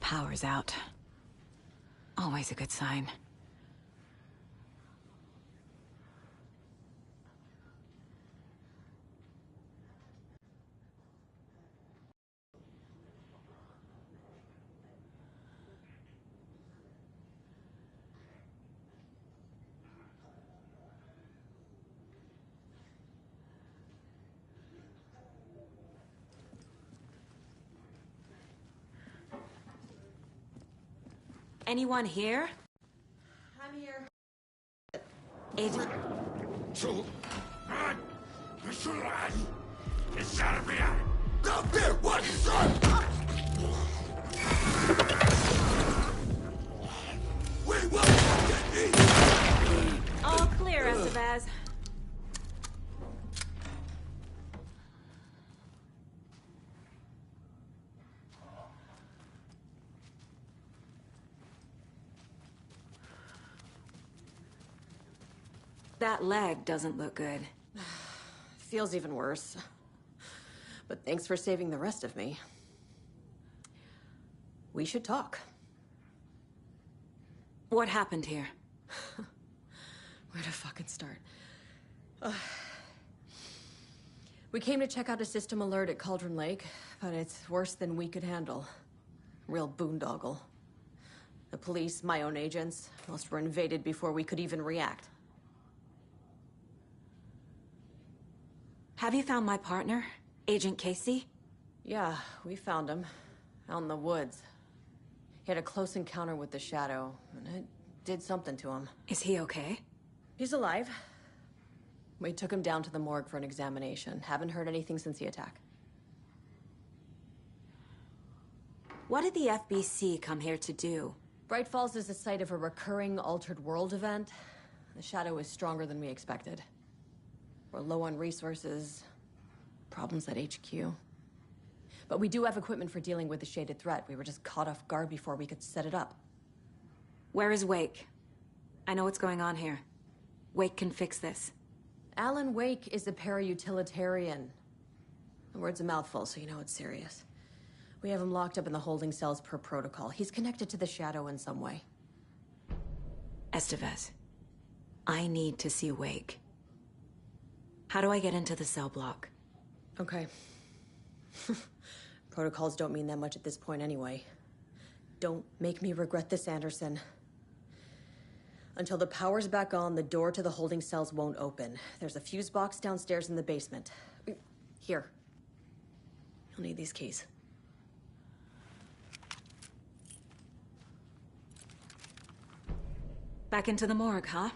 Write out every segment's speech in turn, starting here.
Power's out. Always a good sign. Anyone here? I'm here. Agent... Out there, what is that? We will get me! All clear, Estevez. That leg doesn't look good. Feels even worse. But thanks for saving the rest of me. We should talk. What happened here? Where to fucking start? We came to check out a system alert at Cauldron Lake, but it's worse than we could handle. Real boondoggle. The police, my own agents, most were invaded before we could even react. Have you found my partner, Agent Casey? Yeah, we found him. Out in the woods. He had a close encounter with the Shadow, and it did something to him. Is he okay? He's alive. We took him down to the morgue for an examination. Haven't heard anything since the attack. What did the FBC come here to do? Bright Falls is the site of a recurring Altered World event. The Shadow is stronger than we expected. We're low on resources, problems at HQ. But we do have equipment for dealing with the shaded threat. We were just caught off guard before we could set it up. Where is Wake? I know what's going on here. Wake can fix this. Alan Wake is a para-utilitarian. The word's a mouthful, so you know it's serious. We have him locked up in the holding cells per protocol. He's connected to the Shadow in some way. Estevez, I need to see Wake. How do I get into the cell block? Okay. Protocols don't mean that much at this point anyway. Don't make me regret this, Anderson. Until the power's back on, the door to the holding cells won't open. There's a fuse box downstairs in the basement. Here. You'll need these keys. Back into the morgue, huh?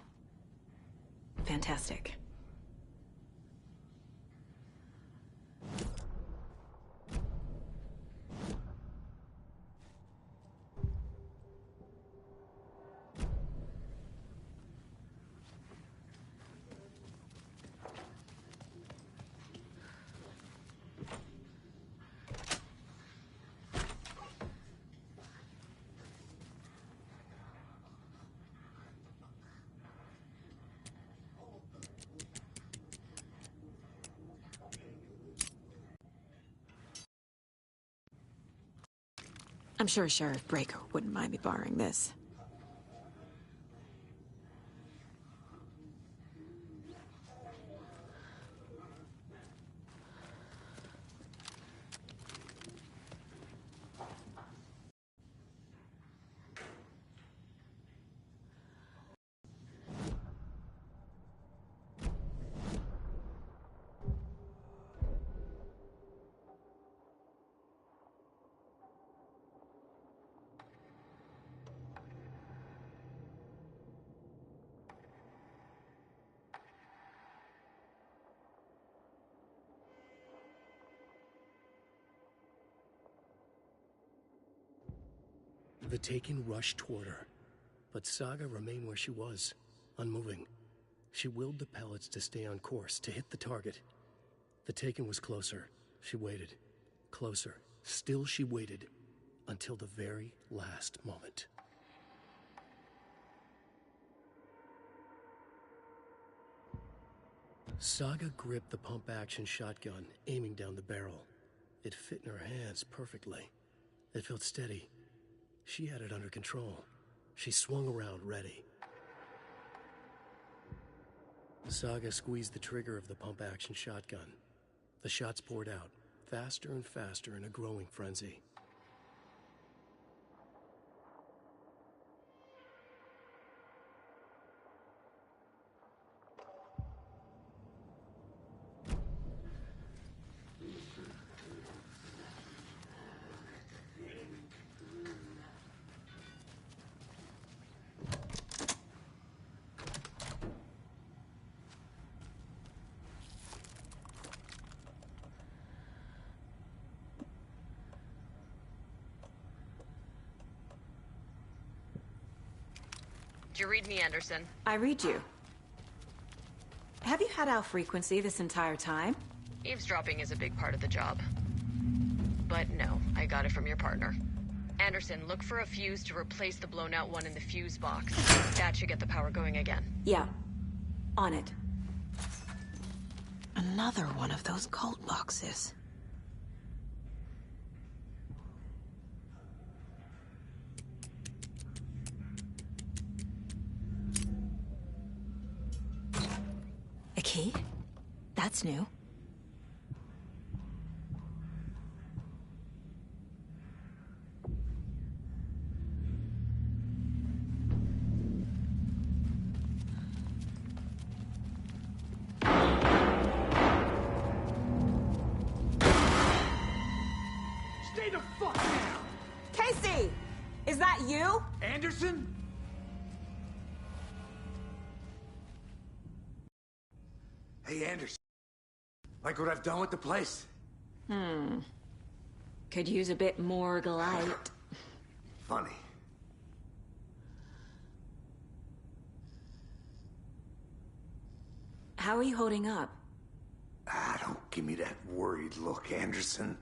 Fantastic. I'm sure Sheriff Breaker wouldn't mind me borrowing this. The Taken rushed toward her, but Saga remained where she was, unmoving. She willed the pellets to stay on course, to hit the target. The Taken was closer. She waited. Closer. Still she waited, until the very last moment. Saga gripped the pump-action shotgun, aiming down the barrel. It fit in her hands perfectly. It felt steady, She had it under control. She swung around, ready. Saga squeezed the trigger of the pump-action shotgun. The shots poured out, faster and faster in a growing frenzy. You read me, Anderson. I read you. Have you had our frequency this entire time? Eavesdropping is a big part of the job. But no, I got it from your partner. Anderson, look for a fuse to replace the blown out one in the fuse box. That should get the power going again. Yeah. On it. Another one of those cult boxes. A key? That's new. Stay the fuck down! Casey! Is that you? Anderson? Hey, Anderson. Like what I've done with the place? Could use a bit more light. Funny. How are you holding up? Don't give me that worried look, Anderson.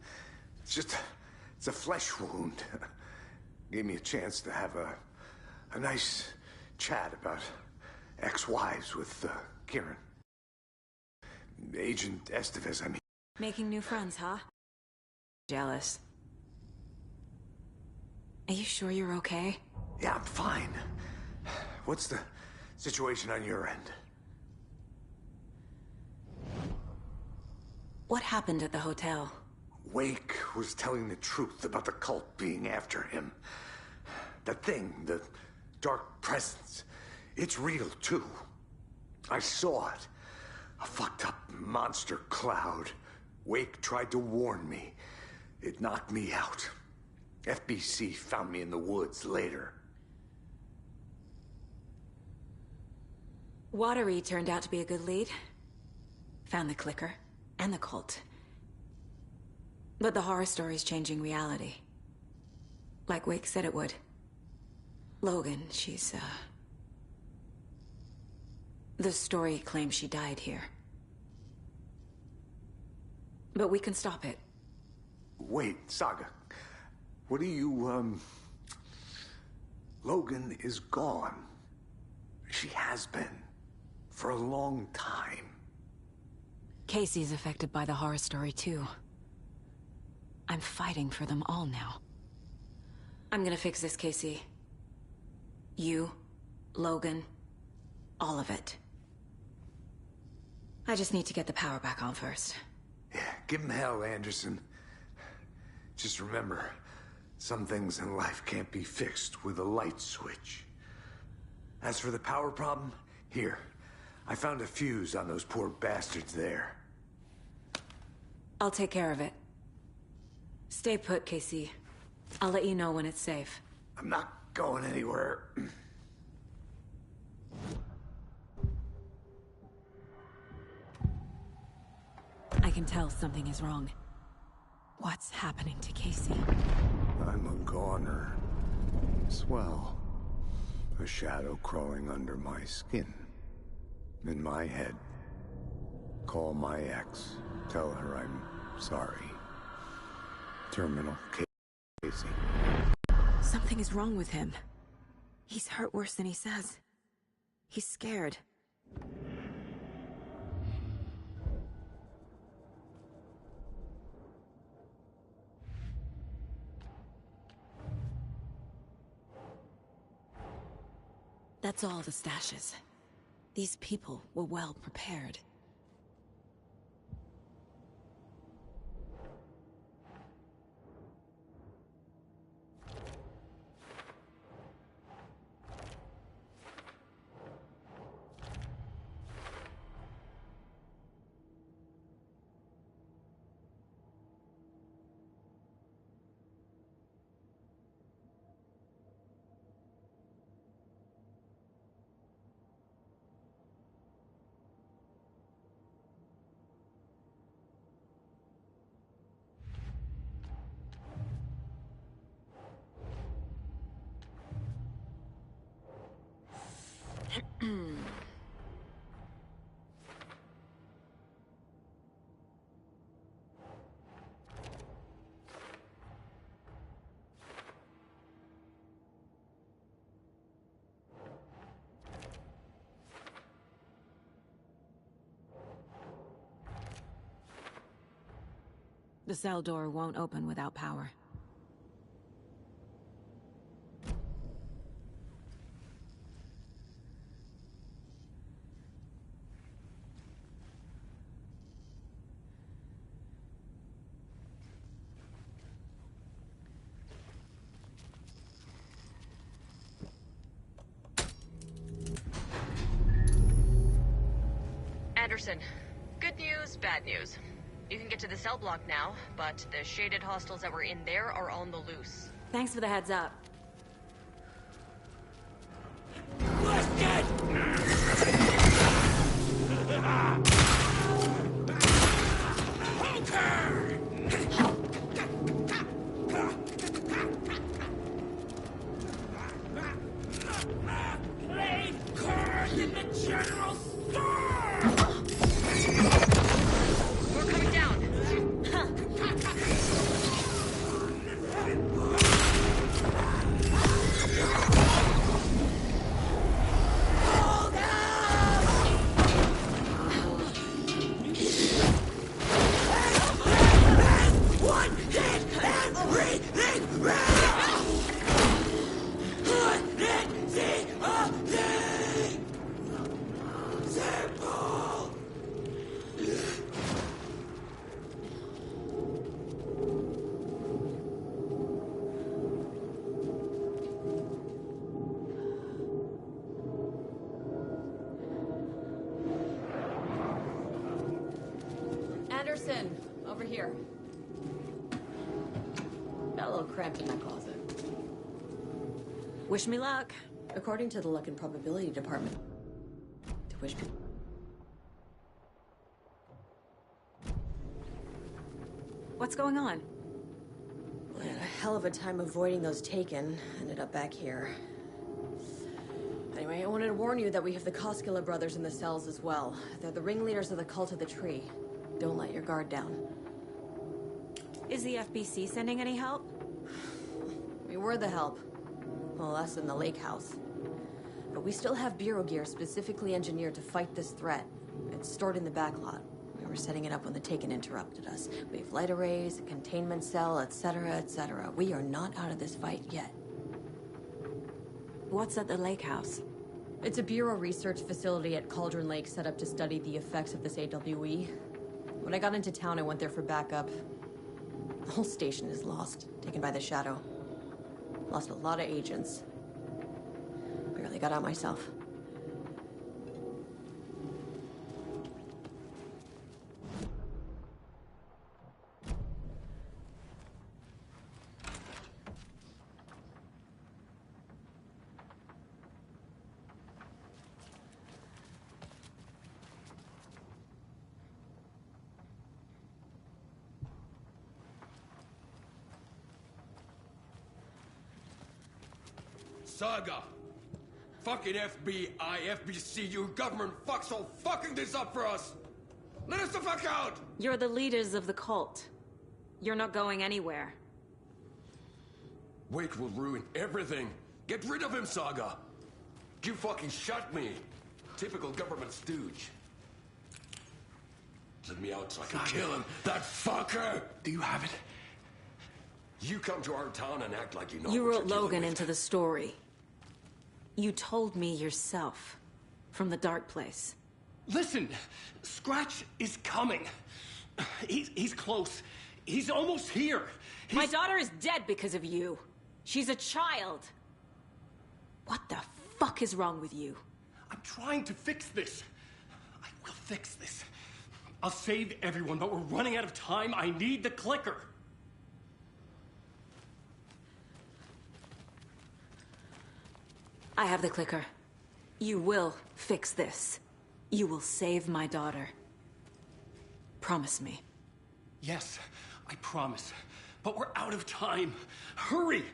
It's a flesh wound. Gave me a chance to have a nice chat about ex-wives with Kieran. Agent Estevez, I mean. Making new friends, huh? Jealous. Are you sure you're okay? Yeah, I'm fine. What's the situation on your end? What happened at the hotel? Wake was telling the truth about the cult being after him. The thing, the dark presence, it's real too. I saw it. A fucked up monster cloud. Wake tried to warn me. It knocked me out. FBC found me in the woods later. Watery turned out to be a good lead. Found the clicker and the cult. But the horror story's changing reality. Like Wake said it would. Logan, she's, the story claims she died here. But we can stop it. Wait, Saga. What do you, Logan is gone. She has been. For a long time. Casey's affected by the horror story, too. I'm fighting for them all now. I'm gonna fix this, Casey. You, Logan, all of it. I just need to get the power back on first. Yeah, give him hell, Anderson. Just remember, some things in life can't be fixed with a light switch. As for the power problem, here. I found a fuse on those poor bastards there. I'll take care of it. Stay put, Casey. I'll let you know when it's safe. I'm not going anywhere. I can tell something is wrong. What's happening to Casey? I'm a goner. Swell. A shadow crawling under my skin. In my head. Call my ex. Tell her I'm sorry. Terminal Casey. Something is wrong with him. He's hurt worse than he says. He's scared. That's all the stashes. These people were well prepared. The cell door won't open without power. Anderson, good news, bad news. You can get to the cell block now, but the shaded hostiles that were in there are on the loose. Thanks for the heads up. We're coming down. Anderson, over here. Got a little cramped in my closet. Wish me luck. According to the luck and probability department, to wish people. What's going on? We had a hell of a time avoiding those Taken. Ended up back here. Anyway, I wanted to warn you that we have the Koskela brothers in the cells as well. They're the ringleaders of the Cult of the Tree. Don't let your guard down. Is the FBC sending any help? We were the help. Well, us in the lake house. But we still have Bureau gear specifically engineered to fight this threat. It's stored in the backlot. We were setting it up when the Taken interrupted us. We have light arrays, a containment cell, etc., etc. We are not out of this fight yet. What's at the lake house? It's a Bureau research facility at Cauldron Lake set up to study the effects of this AWE. When I got into town, I went there for backup. The whole station is lost, taken by the Shadow. Lost a lot of agents. Barely got out myself. Saga! Fucking FBI, FBC, you government fucks all fucking this up for us! Let us the fuck out! You're the leaders of the cult. You're not going anywhere. Wake will ruin everything. Get rid of him, Saga! You fucking shot me! Typical government stooge. Let me out so I can kill him, that fucker! Do you have it? You come to our town and act like you know You what wrote you're dealing Logan with. into the story. You told me yourself. From the dark place. Listen, Scratch is coming. He's close. He's almost here. My daughter is dead because of you. She's a child. What the fuck is wrong with you? I'm trying to fix this. I will fix this. I'll save everyone, but we're running out of time. I need the clicker. I have the clicker. You will fix this. You will save my daughter. Promise me. Yes, I promise. But we're out of time. Hurry!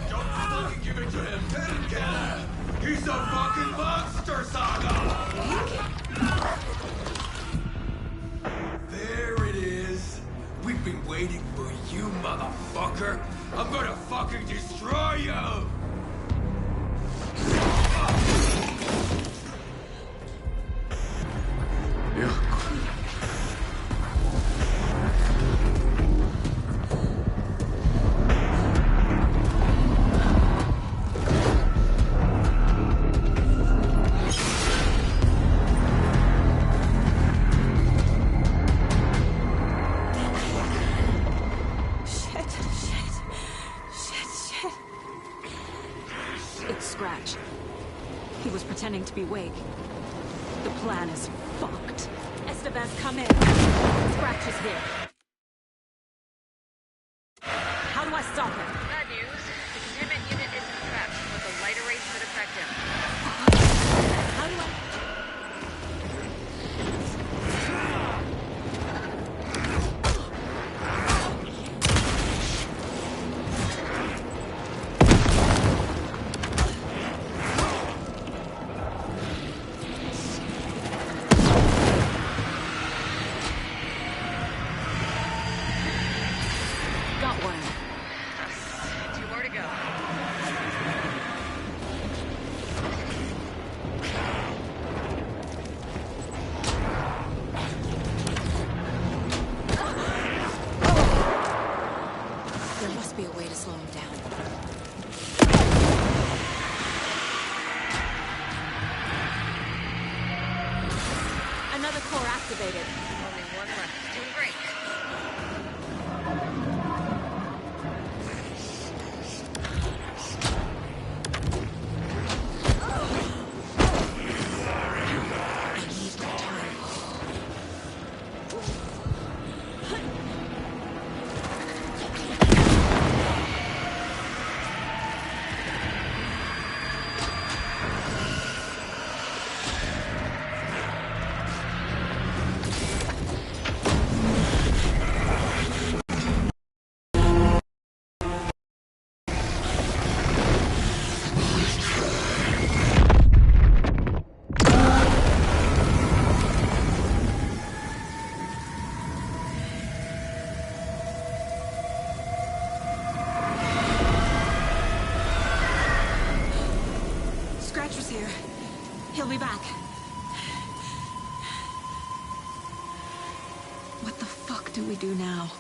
Don't fucking give it to him! Let him get him! He's a fucking monster, Saga! There it is! We've been waiting for you, motherfucker! I'm gonna fucking destroy you! Scratch. He was pretending to be Wake. The plan is fucked. Estevez, come in. Scratch is here. How do I stop him? Bad news. The containment unit isn't trapped, but the light array should affect him. How do I... Only one left. Doing great. He'll be back. What the fuck do we do now?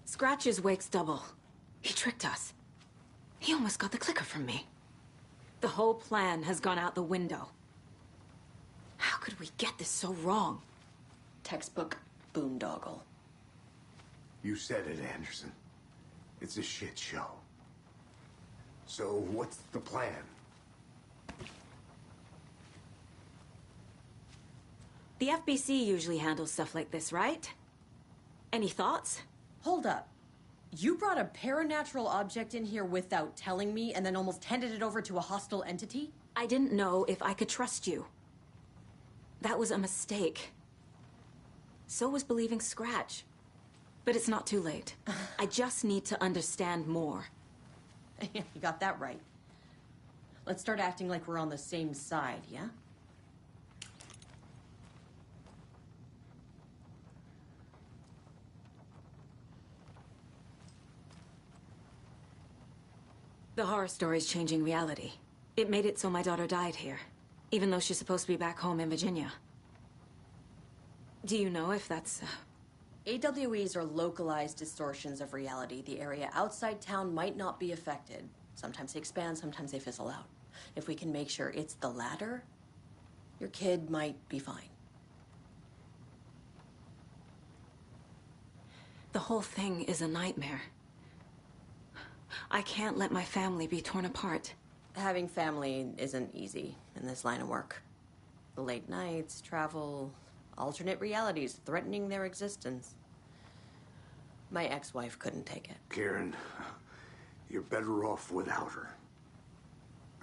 Scratch is Wake's double. He tricked us. He almost got the clicker from me. The whole plan has gone out the window. How could we get this so wrong? Textbook boondoggle. You said it, Anderson. It's a shit show. So what's the plan? The FBC usually handles stuff like this, right? Any thoughts? Hold up. You brought a paranatural object in here without telling me and then almost handed it over to a hostile entity? I didn't know if I could trust you. That was a mistake. So was believing Scratch. But it's not too late. I just need to understand more. Yeah, you got that right. Let's start acting like we're on the same side, yeah? The horror story's changing reality. It made it so my daughter died here, even though she's supposed to be back home in Virginia. Do you know if that's... AWEs are localized distortions of reality. The area outside town might not be affected. Sometimes they expand, sometimes they fizzle out. If we can make sure it's the latter, your kid might be fine. The whole thing is a nightmare. I can't let my family be torn apart. Having family isn't easy in this line of work. The late nights, travel, alternate realities threatening their existence. My ex-wife couldn't take it. Karen, you're better off without her.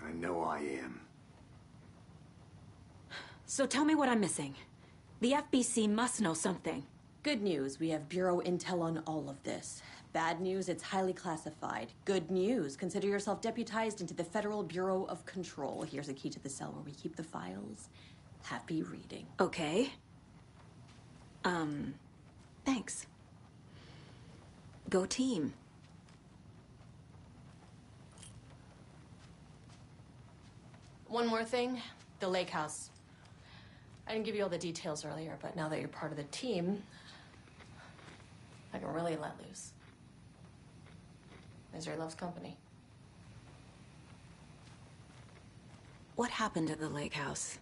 I know I am. So tell me what I'm missing. The FBC must know something. Good news, we have Bureau intel on all of this. Bad news, it's highly classified. Good news, consider yourself deputized into the Federal Bureau of Control. Here's a key to the cell where we keep the files. Happy reading. Okay. Thanks. Go team. One more thing, the lake house. I didn't give you all the details earlier, but now that you're part of the team, I can really let loose. Misery loves company. What happened at the lake house?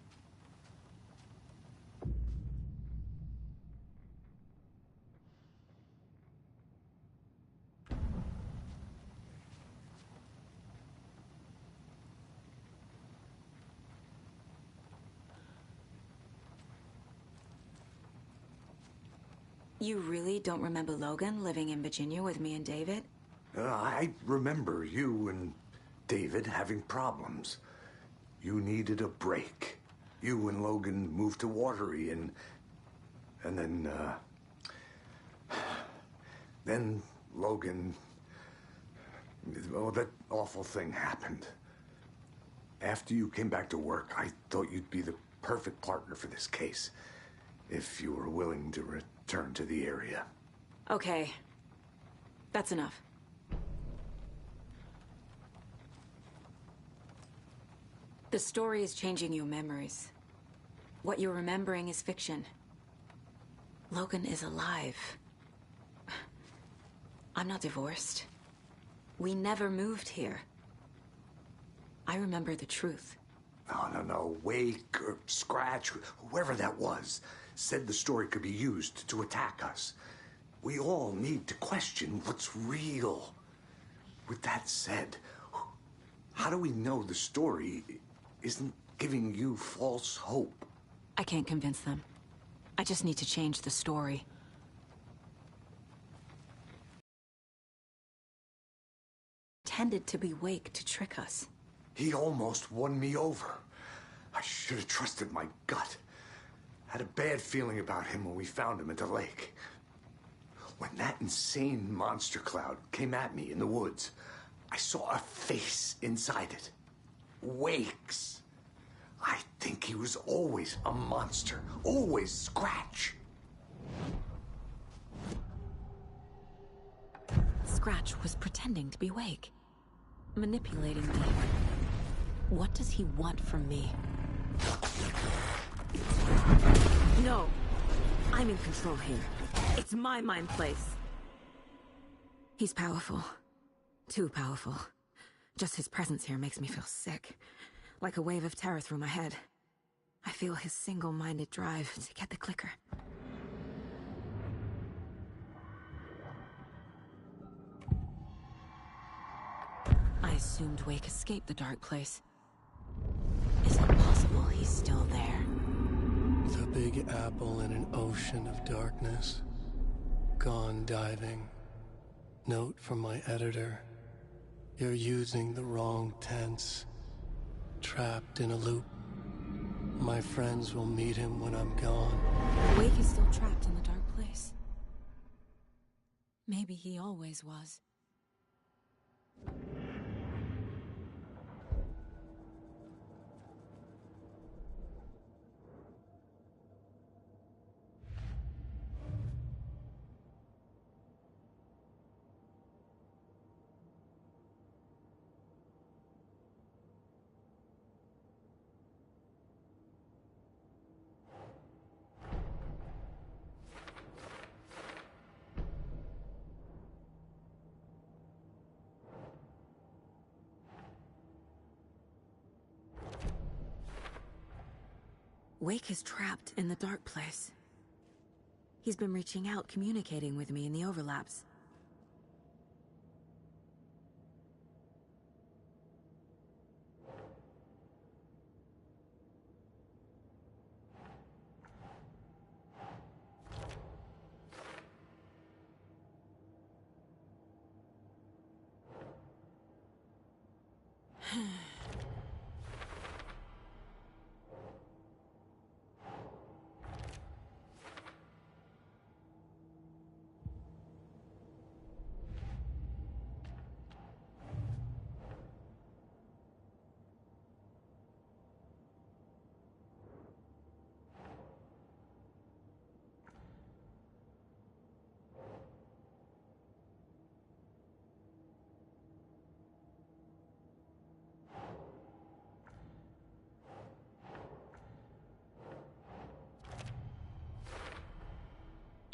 You really don't remember Logan living in Virginia with me and David? I remember you and David having problems. You needed a break. You and Logan moved to Watery and then Logan, well, that awful thing happened. After you came back to work, I thought you'd be the perfect partner for this case, if you were willing to return to the area. Okay. That's enough. The story is changing your memories. What you're remembering is fiction. Logan is alive. I'm not divorced. We never moved here. I remember the truth. No. Wake or Scratch, whoever that was, said the story could be used to attack us. We all need to question what's real. With that said, how do we know the story isn't giving you false hope? I can't convince them. I just need to change the story. Tended to be Wake to trick us. He almost won me over. I should have trusted my gut. Had a bad feeling about him when we found him at the lake. When that insane monster cloud came at me in the woods, I saw a face inside it. Wake's. I think he was always a monster. Always Scratch. Scratch was pretending to be Wake. Manipulating me. What does he want from me? No. I'm in control here. It's my mind place. He's powerful. Too powerful. Just his presence here makes me feel sick. Like a wave of terror through my head. I feel his single-minded drive to get the clicker. I assumed Wake escaped the dark place. Is it possible he's still there? The Big Apple in an ocean of darkness. Gone diving. Note from my editor. You're using the wrong tense. Trapped in a loop. My friends will meet him when I'm gone. Wake is still trapped in the dark place. Maybe he always was. Wake is trapped in the dark place. He's been reaching out, communicating with me in the overlaps.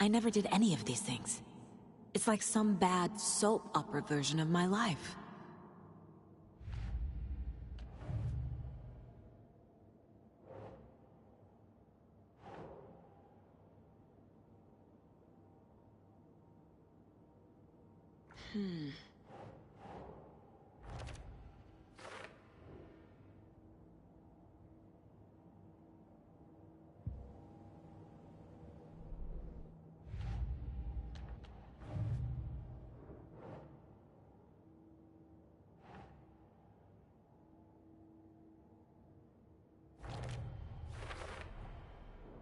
I never did any of these things. It's like some bad soap opera version of my life.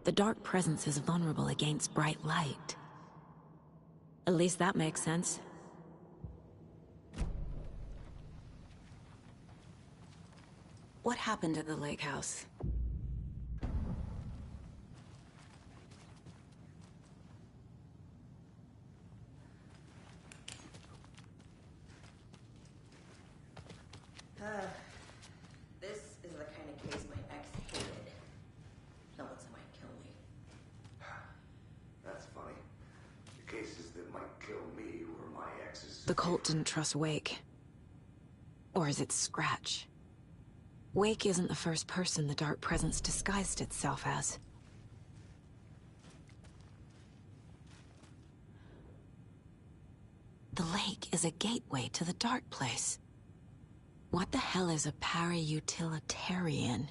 The dark presence is vulnerable against bright light. At least that makes sense. What happened at the lake house? This is the kind of case my ex hated. No one said might kill me. That's funny. The cases that might kill me were my ex's. The cult didn't trust Wake. Or is it Scratch? Wake isn't the first person the dark presence disguised itself as. The lake is a gateway to the dark place. What the hell is a para-utilitarian?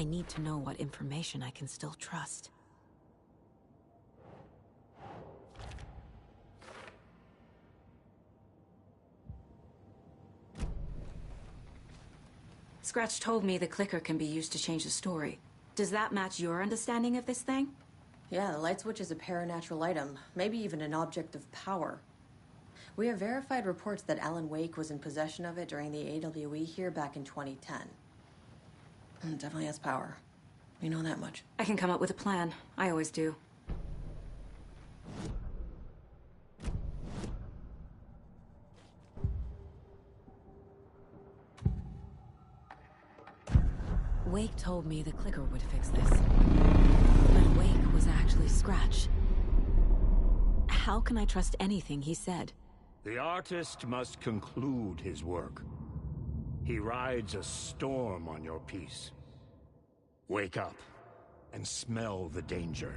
need to know what information I can still trust. Scratch told me the clicker can be used to change the story. Does that match your understanding of this thing? Yeah, the light switch is a paranatural item, maybe even an object of power. We have verified reports that Alan Wake was in possession of it during the AWE here back in 2010. It definitely has power. We know that much. I can come up with a plan. I always do. Wake told me the clicker would fix this. But Wake was actually Scratch. How can I trust anything he said? The artist must conclude his work. He rides a storm on your piece. Wake up and smell the danger.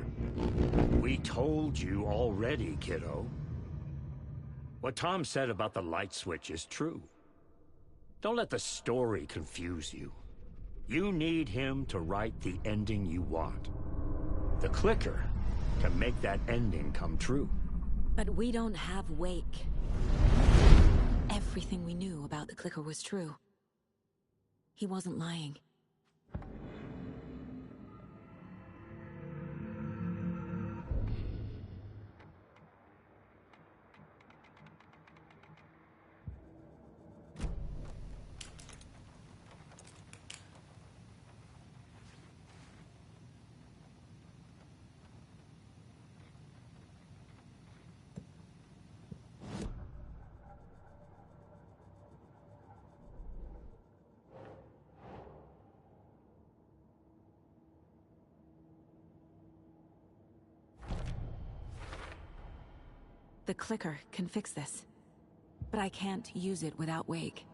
We told you already, kiddo. What Tom said about the light switch is true. Don't let the story confuse you. You need him to write the ending you want. The clicker can make that ending come true. But we don't have Wake. Everything we knew about the clicker was true. He wasn't lying. The clicker can fix this. But I can't use it without Wake.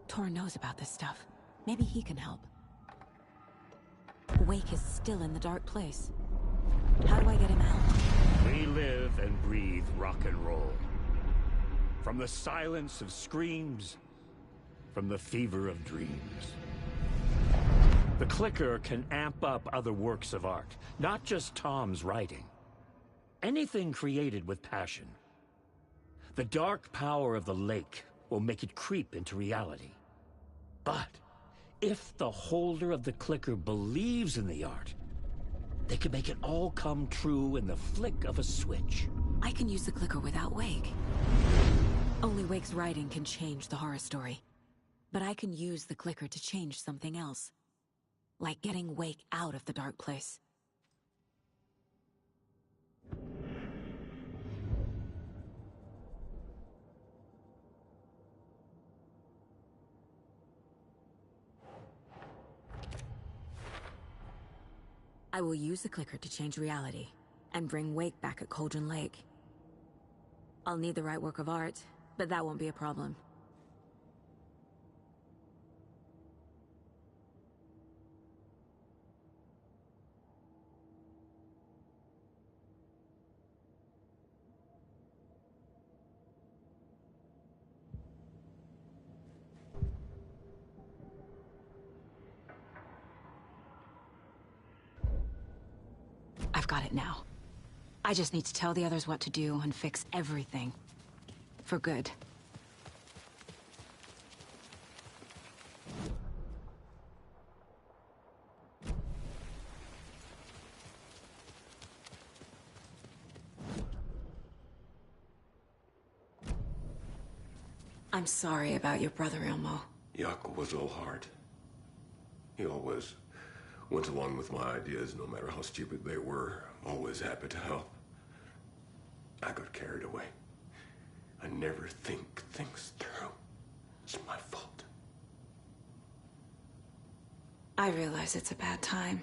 Tor knows about this stuff. Maybe he can help. Wake is still in the dark place. How do I get him out? We live and breathe rock and roll. From the silence of screams, from the fever of dreams. The clicker can amp up other works of art, not just Tom's writing. Anything created with passion. The dark power of the lake will make it creep into reality. But if the holder of the clicker believes in the art, they can make it all come true in the flick of a switch. I can use the clicker without Wake. Only Wake's writing can change the horror story. But I can use the clicker to change something else. Like getting Wake out of the dark place. I will use the clicker to change reality, and bring Wake back at Cauldron Lake. I'll need the right work of art, but that won't be a problem. I've got it now. I just need to tell the others what to do and fix everything. For good. I'm sorry about your brother, Ilmo. Jaakko was all heart. He always went along with my ideas, no matter how stupid they were. Always happy to help. I got carried away. I never think things through. It's my fault. I realize it's a bad time.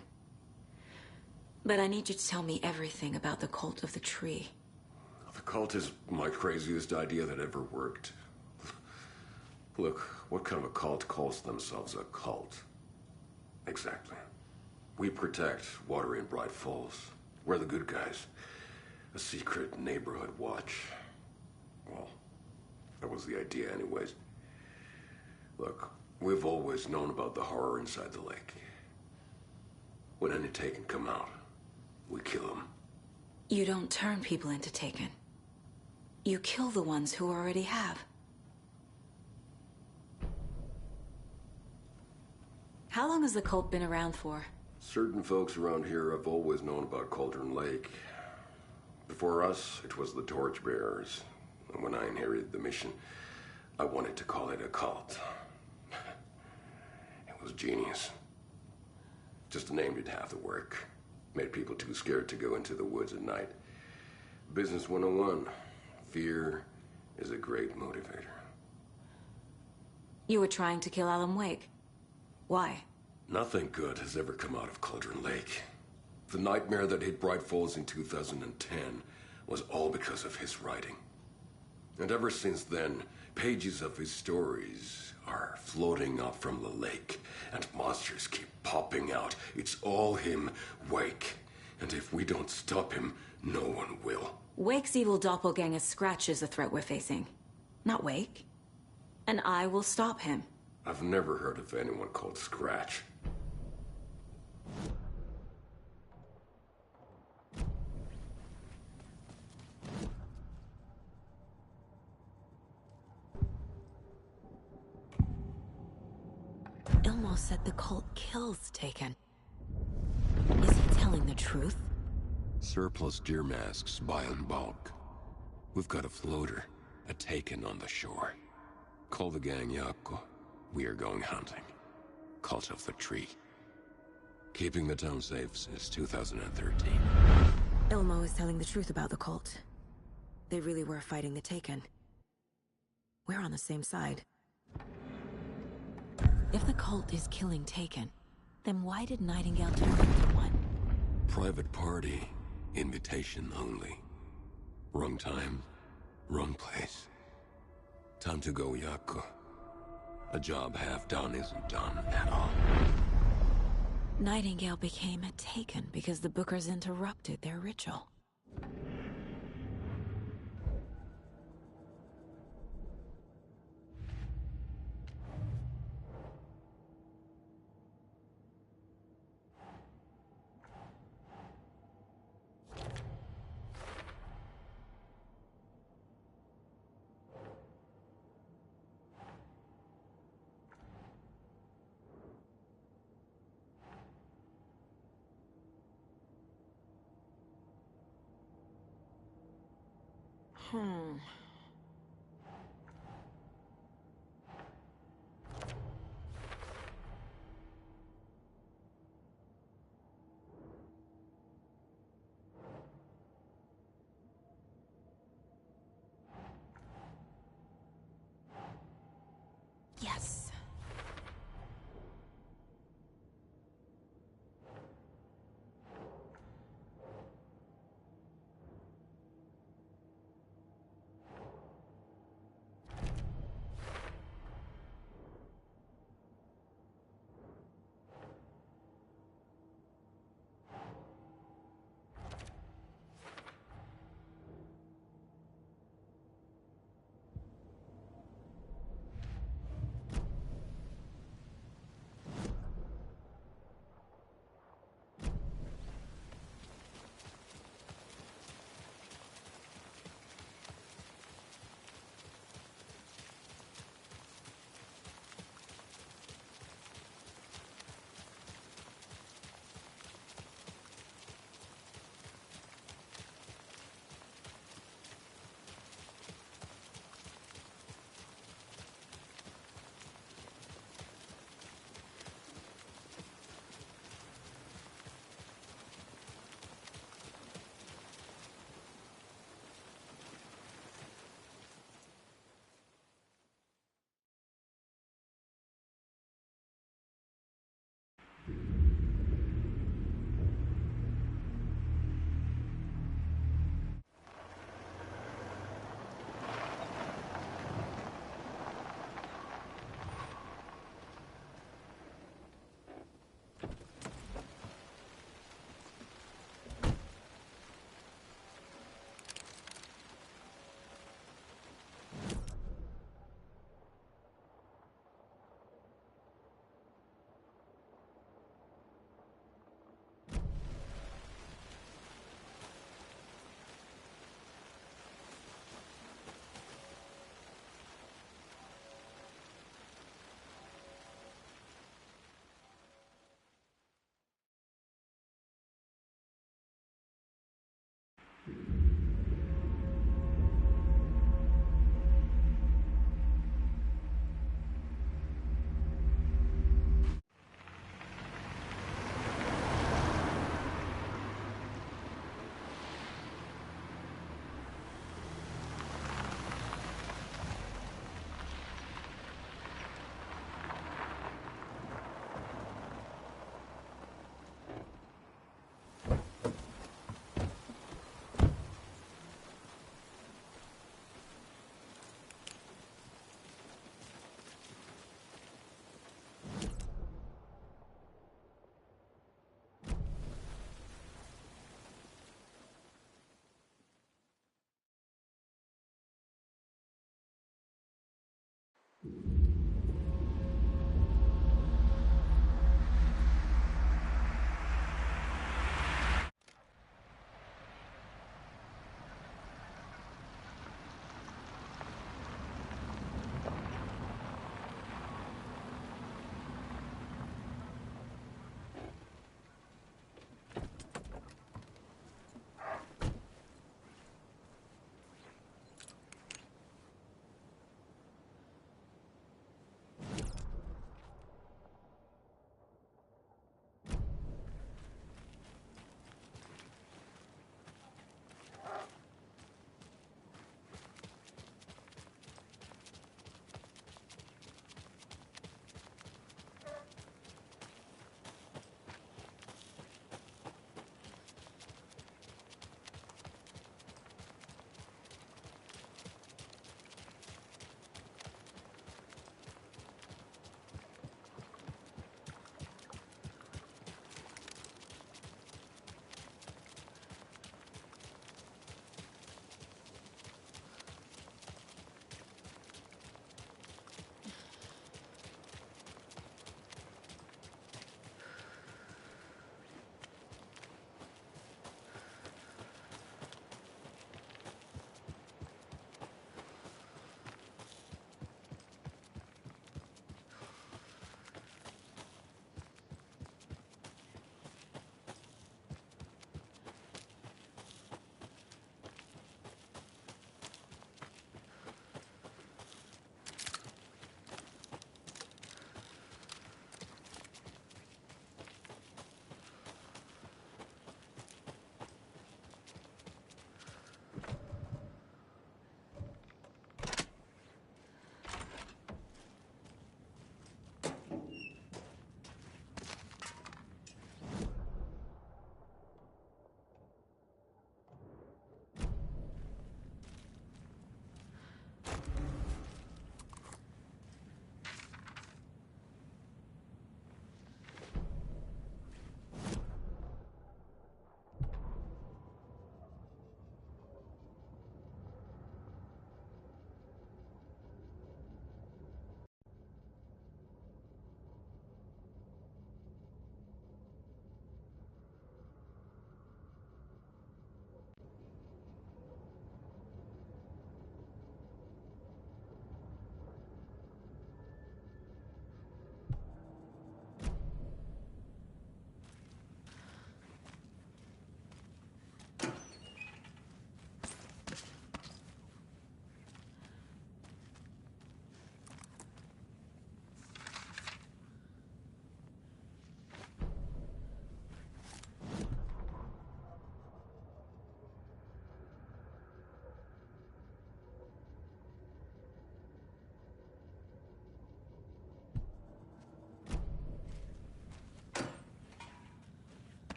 But I need you to tell me everything about the Cult of the Tree. The cult is my craziest idea that ever worked. Look, what kind of a cult calls themselves a cult? Exactly. We protect Watery and Bright Falls. We're the good guys. A secret neighborhood watch. Well, that was the idea anyways. Look, We've always known about the horror inside the lake. When any Taken come out, we kill them. You don't turn people into Taken. You kill the ones who already have. How long has the cult been around for? Certain folks around here have always known about Cauldron Lake. Before us, it was the Torchbearers. And when I inherited the mission, I wanted to call it a cult. It was genius. Just a name did half the work. Made people too scared to go into the woods at night. Business 101. Fear is a great motivator. You were trying to kill Alan Wake. Why? Nothing good has ever come out of Cauldron Lake. The nightmare that hit Bright Falls in 2010 was all because of his writing. And ever since then, pages of his stories are floating up from the lake, and monsters keep popping out. It's all him, Wake. And if we don't stop him, no one will. Wake's evil doppelganger Scratch is the threat we're facing, not Wake. And I will stop him. I've never heard of anyone called Scratch. Ilmo said the cult kills Taken. Is he telling the truth? Surplus deer masks buy in bulk. We've got a floater, a Taken on the shore. Call the gang Yako. We are going hunting. Cult of the Tree. Keeping the town safe since 2013. Ilmo is telling the truth about the cult. They really were fighting the Taken. We're on the same side. If the cult is killing Taken, then why did Nightingale turn into one? Private party. Invitation only. Wrong time, wrong place. Time to go, Yako. A job half done isn't done at all. Nightingale became a Taken because the Bookers interrupted their ritual. Yes.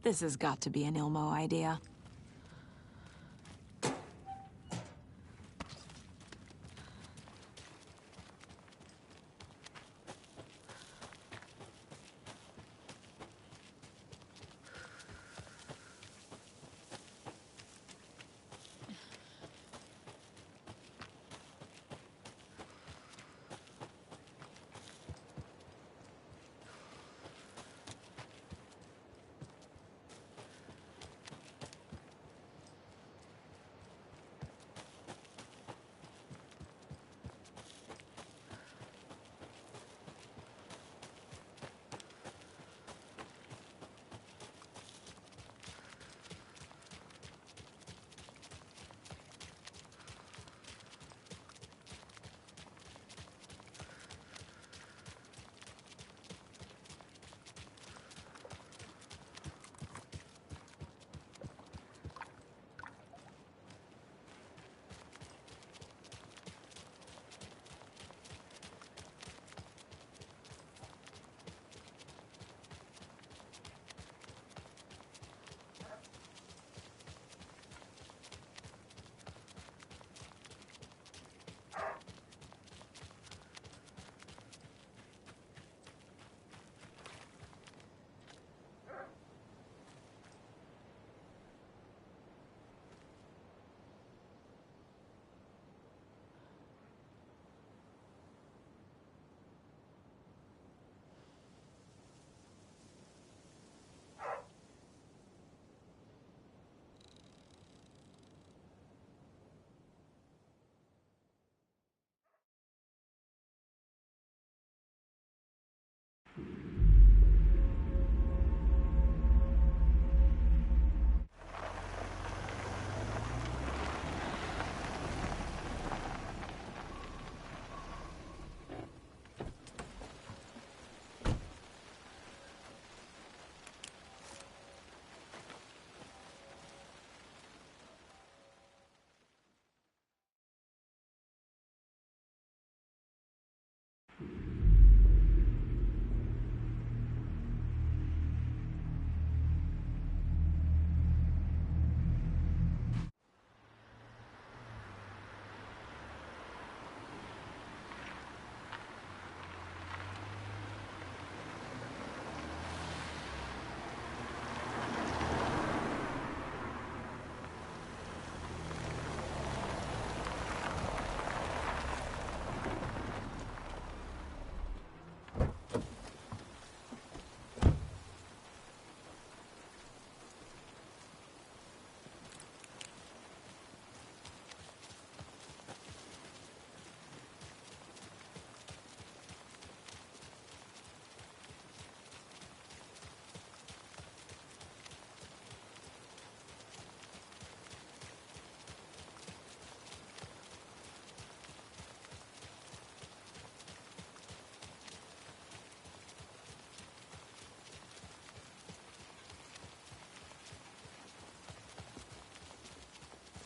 This has got to be an Ilmo idea.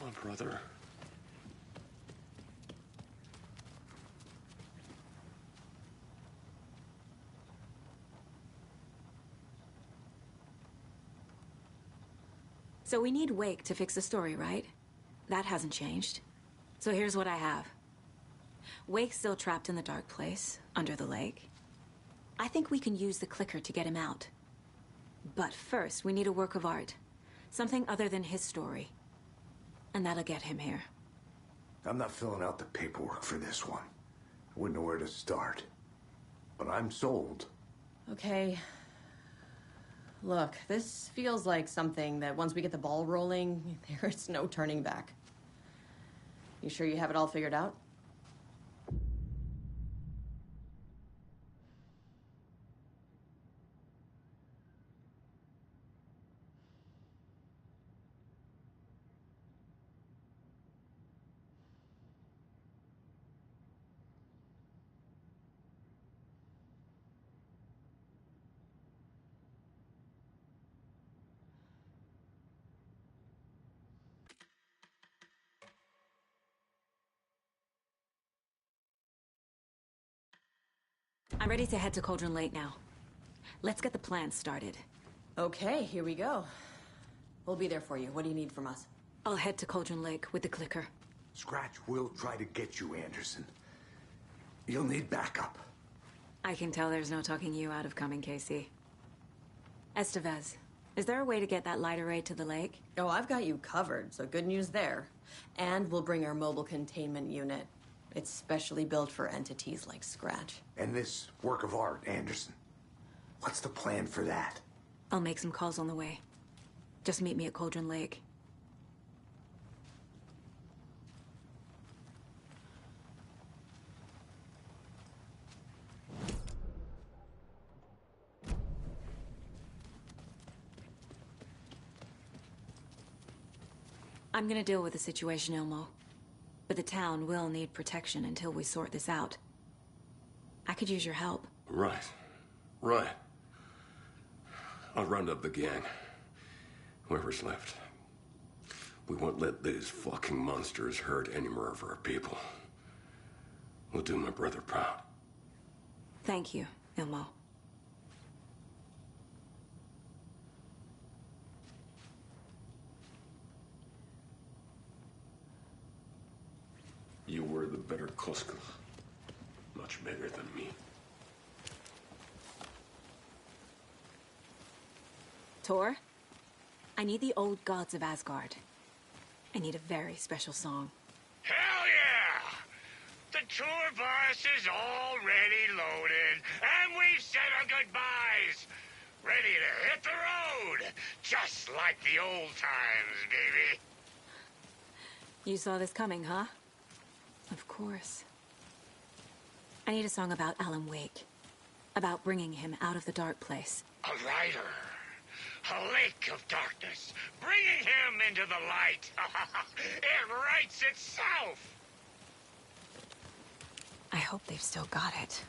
on, brother. So we need Wake to fix the story, right? That hasn't changed. So here's what I have. Wake's still trapped in the dark place, under the lake. I think we can use the clicker to get him out. But first, we need a work of art. Something other than his story. And that'll get him here. I'm not filling out the paperwork for this one. I wouldn't know where to start. But I'm sold. Okay. Look, this feels like something that once we get the ball rolling, there's no turning back. You sure you have it all figured out? I'm ready to head to Cauldron Lake now. Let's get the plan started. Okay, here we go. We'll be there for you. What do you need from us? I'll head to Cauldron Lake with the clicker. Scratch will try to get you, Anderson. You'll need backup. I can tell there's no talking you out of coming, Casey. Estevez, is there a way to get that light array to the lake? Oh, I've got you covered, so good news there. And we'll bring our mobile containment unit. It's specially built for entities like Scratch. And this work of art, Anderson. What's the plan for that? I'll make some calls on the way. Just meet me at Cauldron Lake. I'm gonna deal with the situation, Ilmo. But the town will need protection until we sort this out. I could use your help. Right. Right. I'll round up the gang. Whoever's left. We won't let these fucking monsters hurt any more of our people. We'll do my brother proud. Thank you, Ilmo. You were the better Koskela. Much better than me. Tor, I need the old gods of Asgard. I need a very special song. Hell yeah! The tour bus is already loaded, and we've said our goodbyes. Ready to hit the road, just like the old times, baby. You saw this coming, huh? Of course. I need a song about Alan Wake. About bringing him out of the dark place. A rider. A lake of darkness. Bringing him into the light. It writes itself. I hope they've still got it.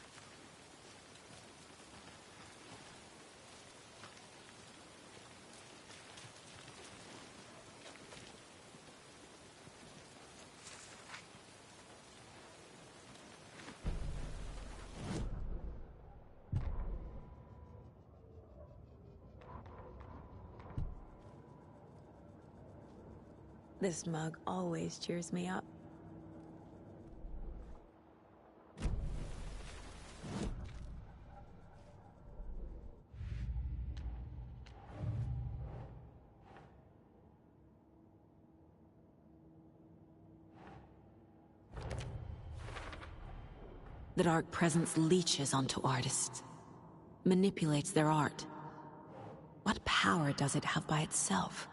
This mug always cheers me up. The Dark Presence leeches onto artists, manipulates their art. What power does it have by itself?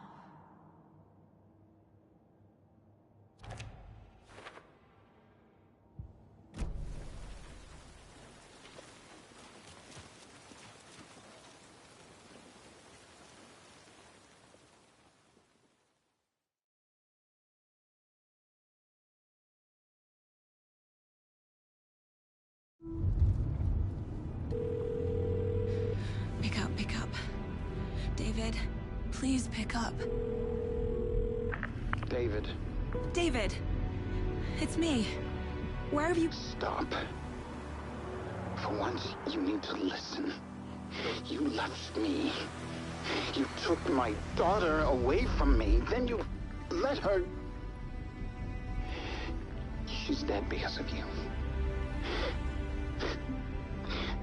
Pick up. David, please pick up. David, David! It's me. Where have you... Stop. For once, you need to listen. You left me. You took my daughter away from me. Then you let her... She's dead because of you.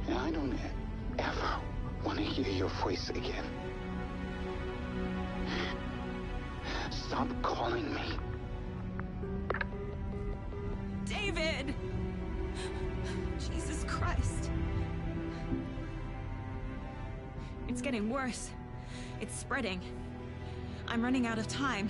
And I don't ever want to hear your voice again. Stop calling me. David! Jesus Christ. It's getting worse. It's spreading. I'm running out of time.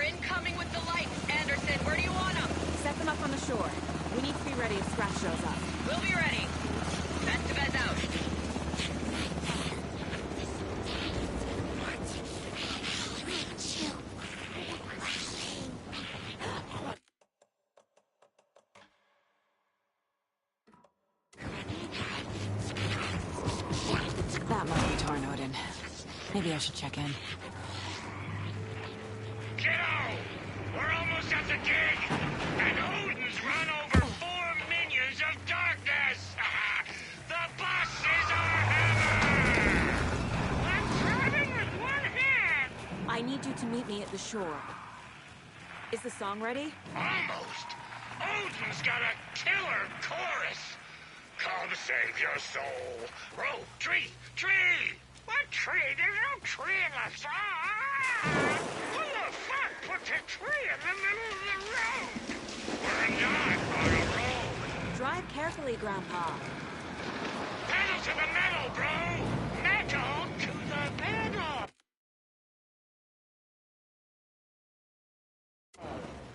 Incoming with the lights. Anderson, where do you want them? Set them up on the shore. We need to be ready if Scratch shows up. We'll be ready. Best of us out. That must be Tarn Odin. Maybe I should check in. Kiddo! We're almost at the dig! And Odin's run over 4 minions of darkness! The boss is our hammer! I'm driving with one hand! I need you to meet me at the shore. Is the song ready? Almost! Odin's got a killer chorus! Come save your soul! Row, tree, tree! What tree? There's no tree in the song! Who the fuck put a tree in the middle of the road? We're not on a road! Drive carefully, Grandpa. Pedal to the metal, bro! Metal to the pedal!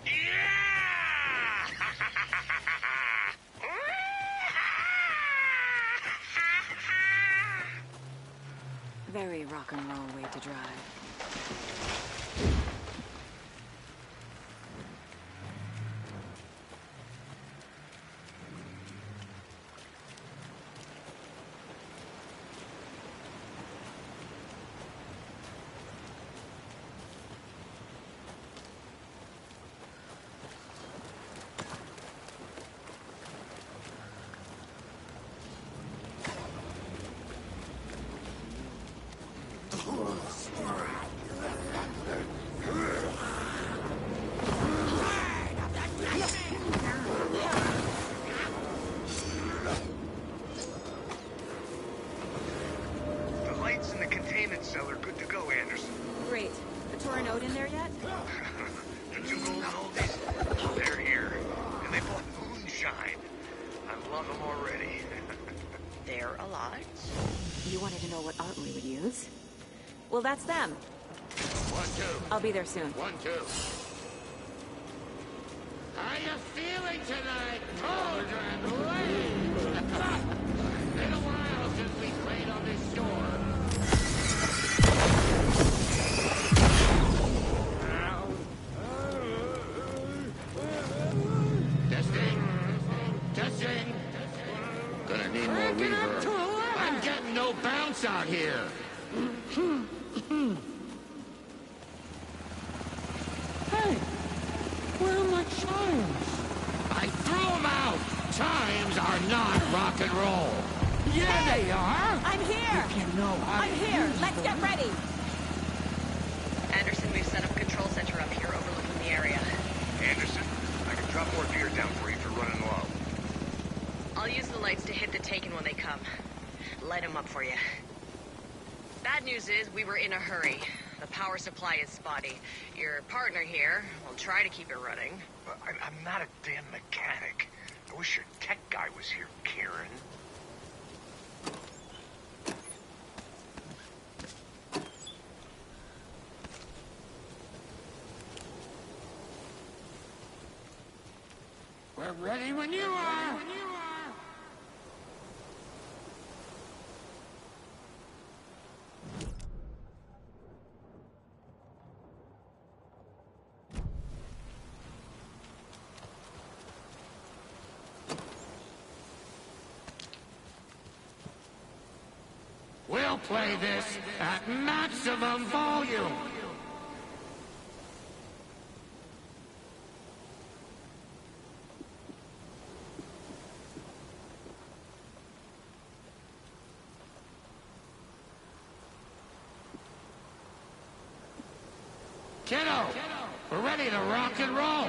Yeah! Very rock and roll way to drive. Cellar, good to go, Anderson. Great. The Torn Odin there yet? The two golden oldies, they're here. And they bought moonshine. I love them already. They're a lot. You wanted to know what art we would use? Well, that's them. 1, 2. I'll be there soon. 1, 2. How you feeling tonight, Toad and Lane? Been a while since we played on this shore. Testing. Gonna need more reverb. I'm getting no bounce out here. Hey, where are my chimes? I threw them out. Chimes are not rock and roll. Yeah, they are. I'm here. I'm here. Let's get ready. Anderson, we've set up a control center up here overlooking the area. Anderson, I can drop more gear down for you if you're running low. I'll use the lights to hit the Taken when they come. Light them up for you. Bad news is we were in a hurry. The power supply is spotty. Your partner here will try to keep it running. I'm not a damn mechanic. I wish your tech guy was here, Karen. We're ready when you are! We'll play this at maximum volume! Kiddo, we're ready to rock and roll.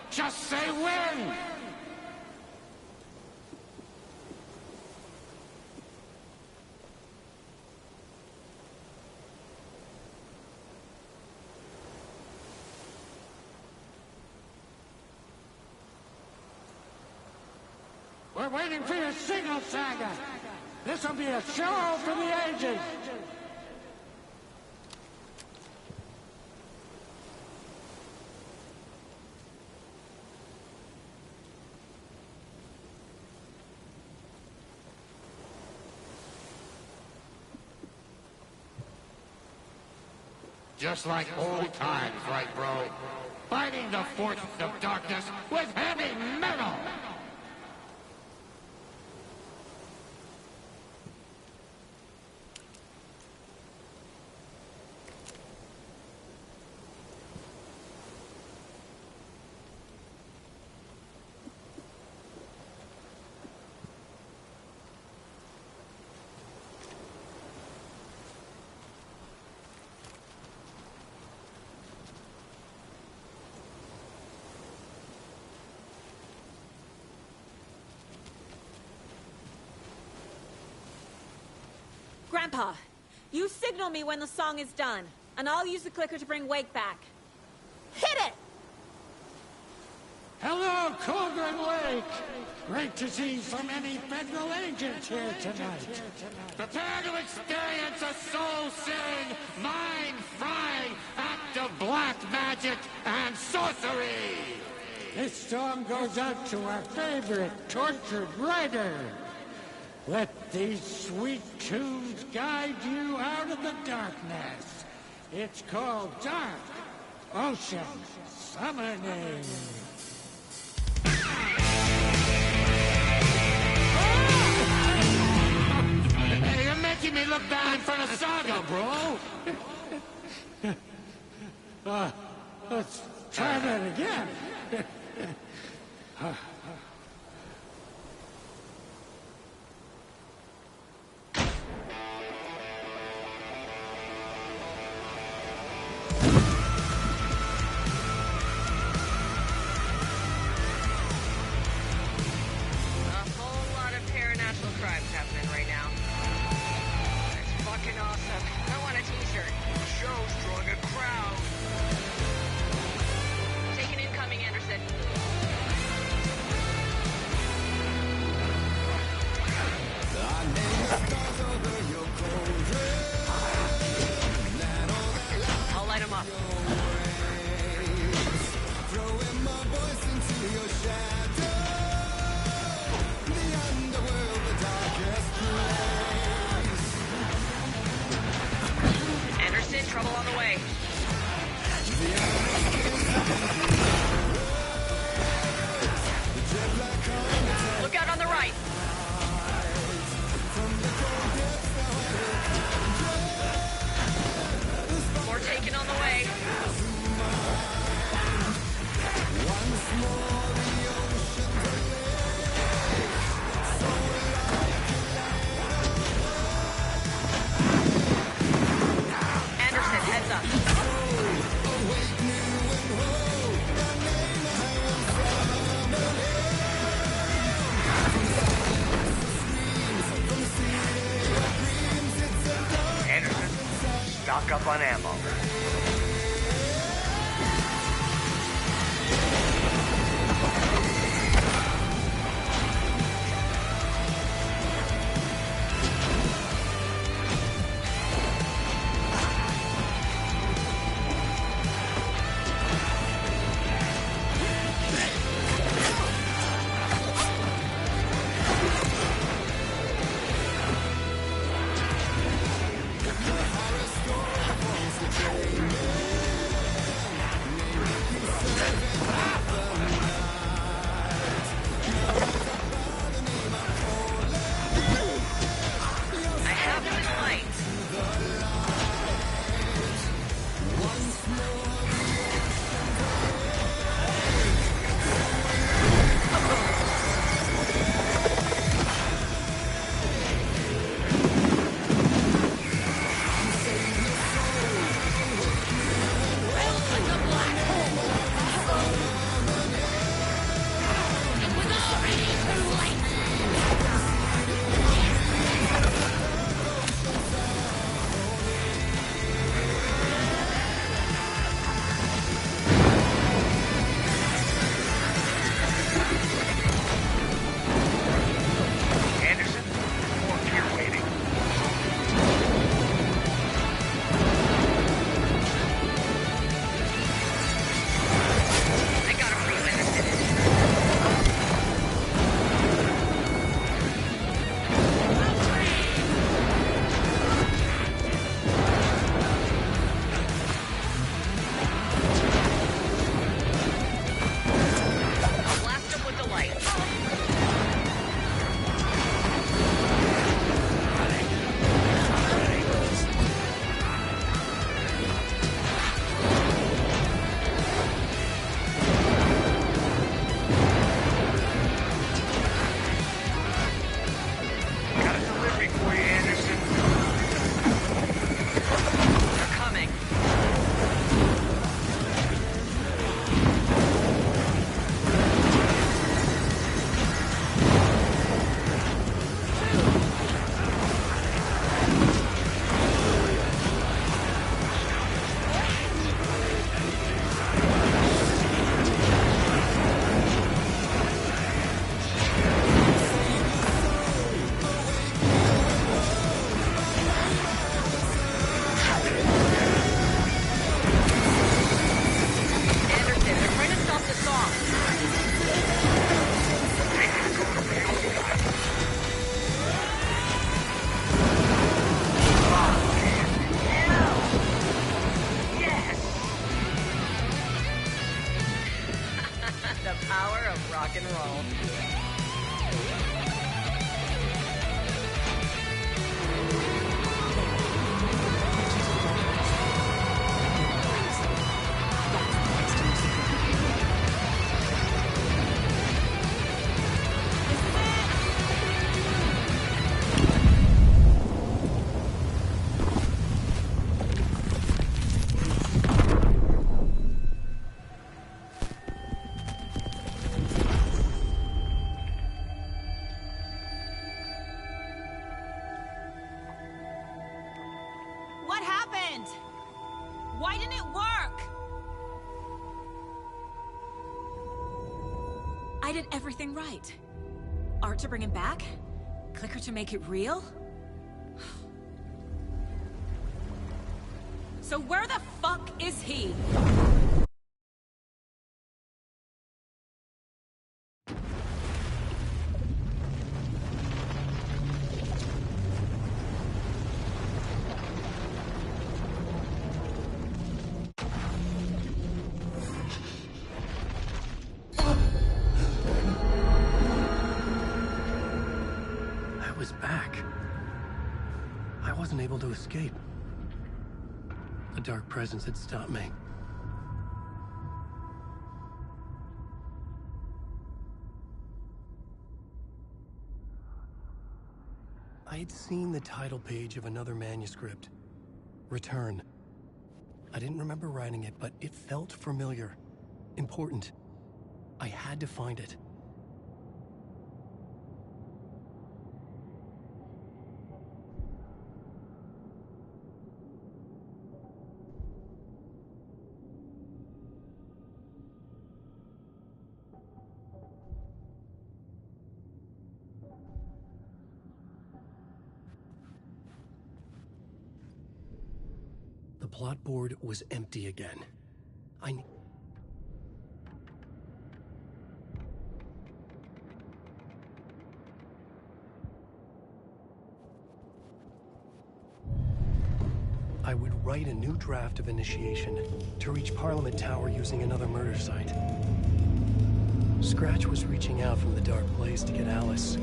Just say when. We're waiting for your signal, Saga. This'll be a show for the ages. Just like old times, right, bro? Fighting the forces of darkness with heavy metal! Grandpa, you signal me when the song is done, and I'll use the clicker to bring Wake back. Hit it! Hello, Colgan Lake! Great to see so many federal agents here tonight. Prepare to experience a soul-searing, mind-frying act of black magic and sorcery! This song goes out to our favorite tortured writer. Let these sweet tunes guide you out of the darkness. It's called Dark Ocean Summoning. Hey, you're making me look bad in front of Saga, bro. Let's try that again. Stock up on ammo. The power of rock and roll. What happened? Why didn't it work? I did everything right. Art to bring him back? Clicker to make it real? So where the fuck is he? I was back. I wasn't able to escape. A dark presence had stopped me. I had seen the title page of another manuscript. Return. I didn't remember writing it, but it felt familiar. Important. I had to find it. The plot board was empty again. I would write a new draft of initiation to reach Parliament Tower using another murder site. Scratch was reaching out from the dark place to get Alice.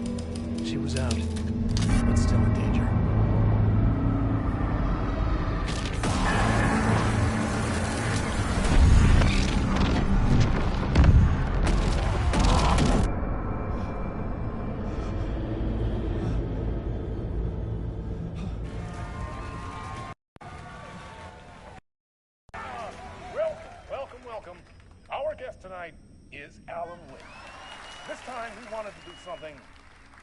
She was out, but still in danger. Welcome. Our guest tonight is Alan Wake. This time we wanted to do something.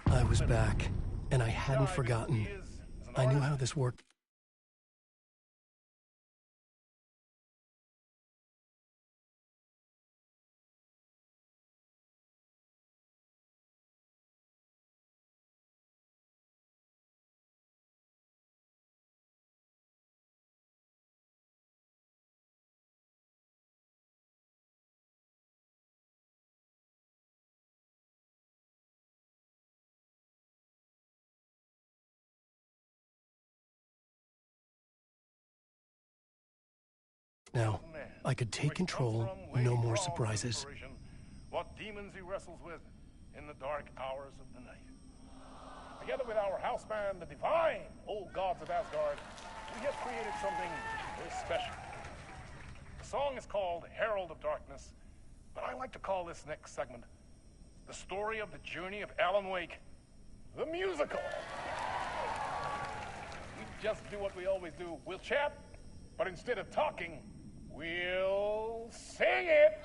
I was back, and I hadn't forgotten. I knew how this worked. Now, I could take control, no more surprises. What demons he wrestles with in the dark hours of the night. Together with our house band, the Divine Old Gods of Asgard, we have created something very special. The song is called Herald of Darkness, but I like to call this next segment the story of the journey of Alan Wake, the musical. We just do what we always do. We'll chat, but instead of talking, we'll sing it!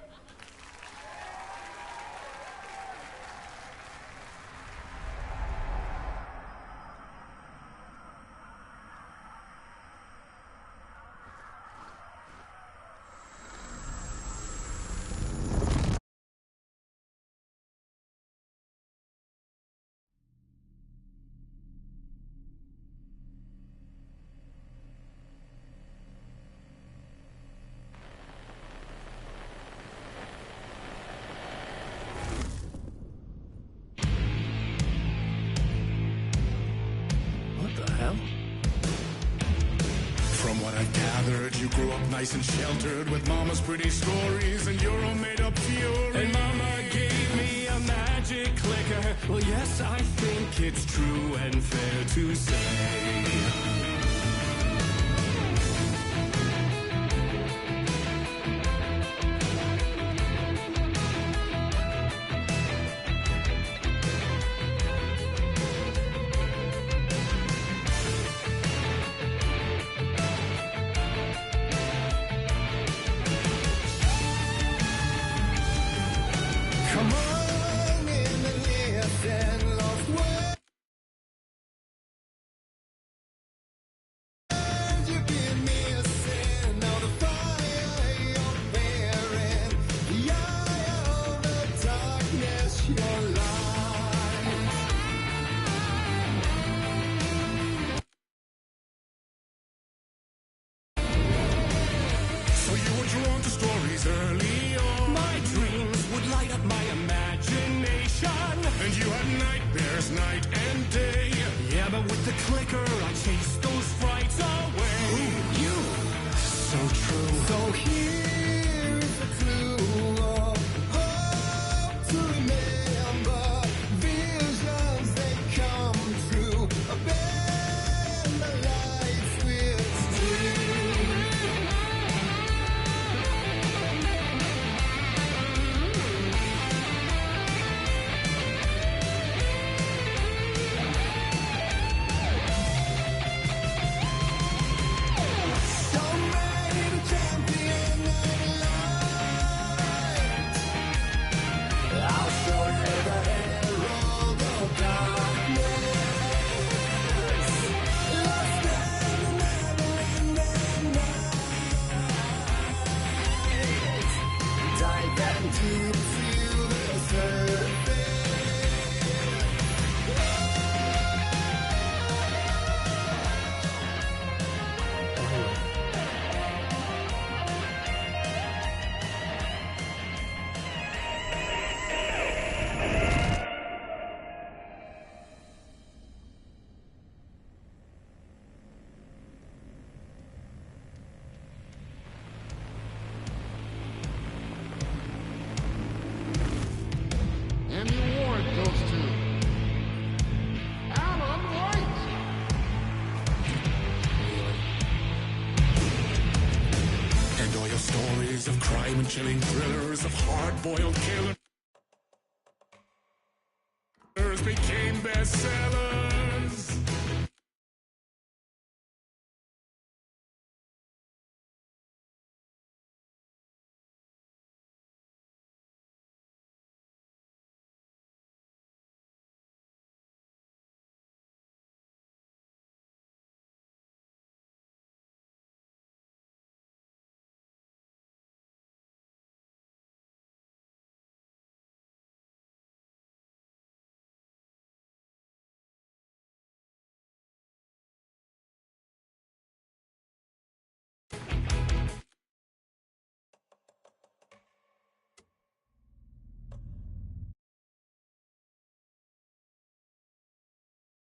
You grew up nice and sheltered with mama's pretty stories and your own made-up fury. And mama to say. Come on in and listen, lost words. You've been missing. Now the fire you're bearing, the eye of the darkness, your light. So you were drawn to stories early on. My dreams would light up my imagination. And you had nightmares night and day. Yeah, but with the clicker, I chased those frights away. Ooh, you. So true. So here's a clue of hope to remember. Visions, they come true. Bend the lights with steel. And you warned those two. Alan White! And all your stories of crime and chilling thrillers of hard-boiled killers became bestsellers.